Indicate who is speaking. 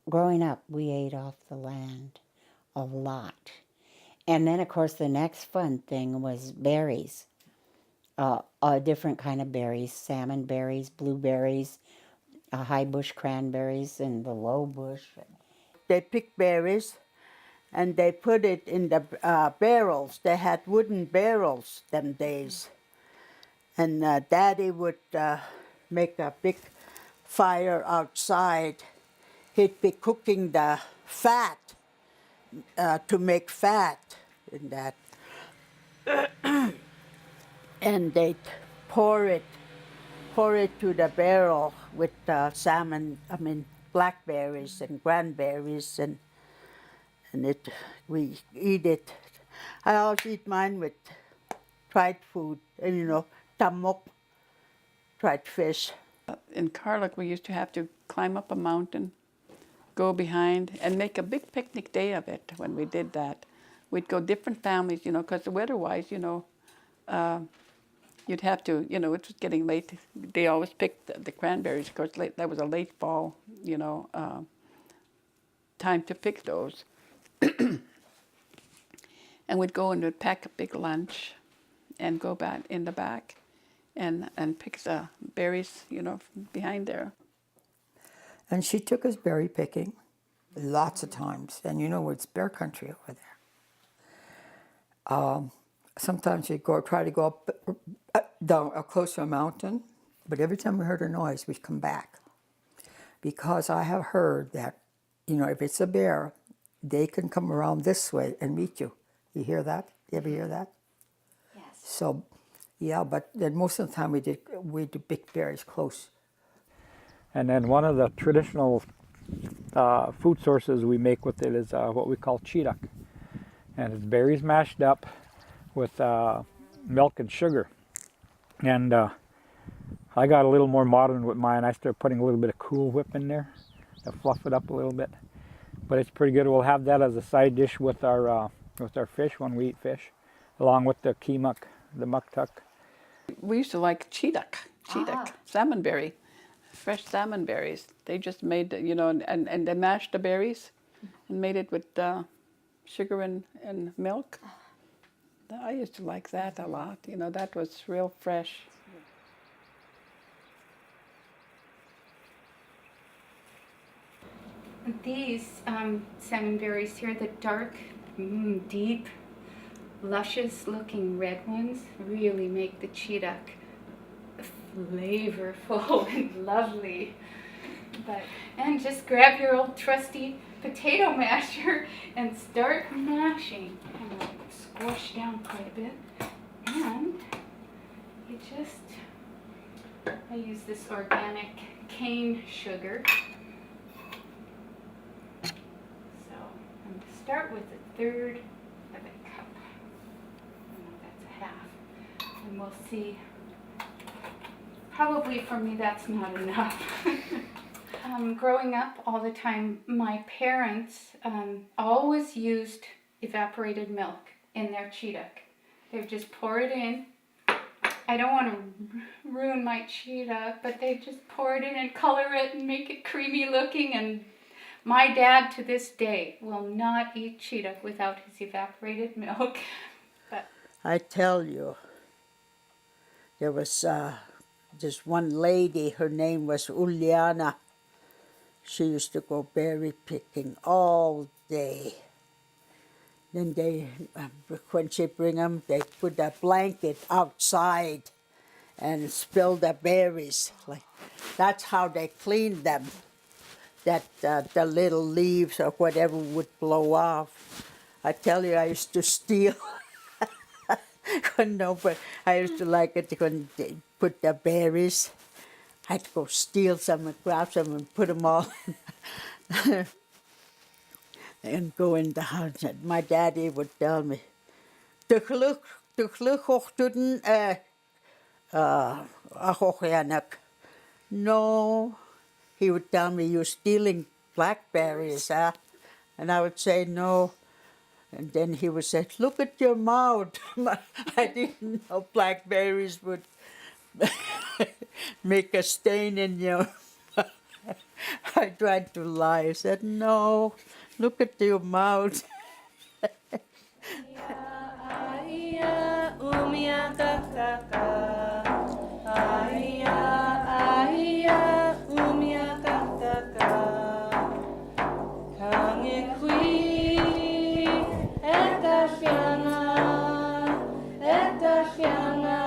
Speaker 1: Growing up, we ate off the land a lot. And then, of course, the next fun thing was berries. A different kind of berries, salmon berries, blueberries, high bush cranberries, and the low bush.
Speaker 2: They pick berries and they put it in the barrels. They had wooden barrels them days. And Daddy would make a big fire outside. He'd be cooking the fat to make fat in that. And they'd pour it to the barrel with blackberries and cranberries, and we eat it. I always eat mine with dried food, and tamok, dried fish.
Speaker 3: In Carluck, we used to have to climb up a mountain, go behind, and make a big picnic day of it when we did that. We'd go different families, because the weather-wise, you'd have to, it was getting late. They always picked the cranberries. Of course, that was a late fall, time to pick those. And we'd go and we'd pack a big lunch and go back in the back and pick the berries, behind there.
Speaker 4: And she took us berry picking lots of times. And it's bear country over there. Sometimes we'd try to go up down close to a mountain, but every time we heard a noise, we'd come back. Because I have heard that, if it's a bear, they can come around this way and meet you. You hear that? You ever hear that?
Speaker 1: Yes.
Speaker 4: So, yeah, but then most of the time we do pick berries close.
Speaker 5: And then one of the traditional food sources we make with it is what we call cheetuck. And it's berries mashed up with milk and sugar. And I got a little more modern with mine. I started putting a little bit of Cool Whip in there to fluff it up a little bit. But it's pretty good. We'll have that as a side dish with our fish when we eat fish, along with the kimuk, the muktuk.
Speaker 3: We used to like cheetuck, salmonberry, fresh salmon berries. They just made, and they mashed the berries and made it with sugar and milk. I used to like that a lot. That was real fresh.
Speaker 6: These salmon berries here, the dark, deep, luscious looking red ones, really make the cheetuck flavorful and lovely. And just grab your old trusty potato masher and start mashing. And I'll squash down quite a bit. And I use this organic cane sugar. So I'm going to start with a third of a cup. That's a half. And we'll see. Probably for me that's not enough. Growing up all the time, my parents always used evaporated milk in their cheetuck. They would just pour it in. I don't want to ruin my cheetuck, but they just pour it in and color it and make it creamy looking. And my dad to this day will not eat cheetuck without his evaporated milk. But
Speaker 2: I tell you, there was this one lady, her name was Uliana. She used to go berry picking all day. Then when she bring them, they put a blanket outside and spill the berries. That's how they cleaned them. That the little leaves or whatever would blow off. I tell you, I used to steal. No, but I used to like it when they put the berries. I'd go steal some and grab some and put them all in and go in the house. And my daddy would tell me, no, he would tell me, you're stealing blackberries, huh? And I would say, no. And then he would say, look at your mouth. I didn't know blackberries would make a stain in your I tried to lie. I said, no, look at your mouth.
Speaker 7: Eta sianga